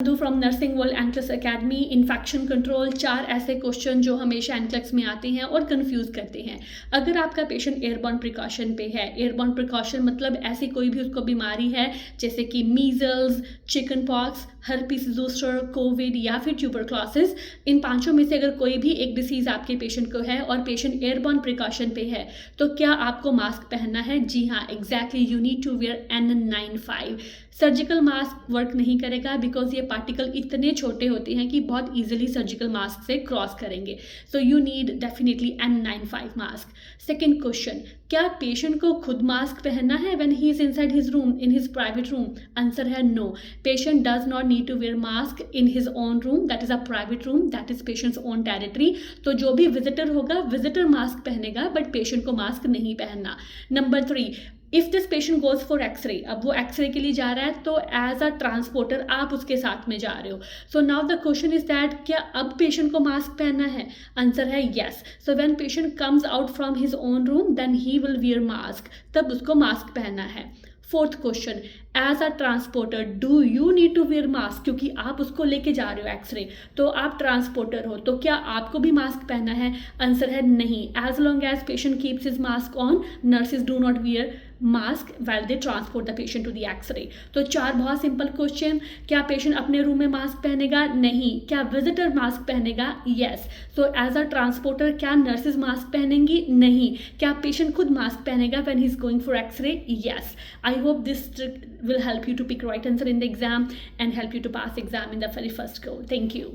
From nursing world NCLEX academy. Infection control, 4 ऐसे question जो हमेशा एनक्लेक्स में आते हैं और कंफ्यूज करते हैं। अगर आपका पेशेंट एयरबॉर्न प्रिकॉशन पे है, एयरबॉर्न प्रिकॉशन मतलब ऐसी कोई भी उसको बीमारी है जैसे कि measles, chicken pox, herpes zoster, Covid या फिर ट्यूबरक्लोसिस, इन पांचों में से अगर कोई भी एक डिसीज़ आपके पेशेंट को है और पेशेंट एयरबॉर्न प्रिकॉशन पे है, तो क्या आपको मास्क पहनना है? जी हाँ, exactly, you need to wear N95। Surgical mask work नहीं करेगा बिकॉज ये पार्टिकल इतने छोटे होते हैं कि बहुत इजीली सर्जिकल मास्क से क्रॉस करेंगे। So you need definitely N95 mask. Second question, क्या पेशेंट को खुद मास्क पहनना है when he is inside his room, in his private room? Answer है no, patient does not need to wear mask in his own room, that is a private room, that is patient's own territory. तो जो भी visitor होगा, visitor mask पहनेगा but patient को mask नहीं पहनना। Number 3, if this patient goes for x-ray, अब वो एक्सरे के लिए जा रहा है तो एज अ ट्रांसपोर्टर आप उसके साथ में जा रहे हो। So now the question is that, क्या अब पेशेंट को मास्क पहनना है? आंसर है yes. So when patient comes out from his own room then he will wear mask, तब उसको मास्क पहनना है। Fourth question, as a transporter do you need to wear mask, क्योंकि आप उसको लेके जा रहे हो एक्सरे, तो आप ट्रांसपोर्टर हो, तो क्या आपको भी मास्क पहनना है? आंसर है नहीं। As long as patient keeps his mask on, nurses do not wear mask while they transport the patient to the x-ray। तो 4 बहुत सिंपल क्वेश्चन। क्या पेशेंट अपने रूम में मास्क पहनेगा? नहीं। क्या विजिटर मास्क पहनेगा? Yes. So as a transporter क्या नर्सेज मास्क पहनेंगी? नहीं। क्या पेशेंट खुद मास्क पहनेगा when he is going for x-ray? Yes। I hope this trick will help you to pick right answer in the exam and help you to pass exam in the very first go. Thank you।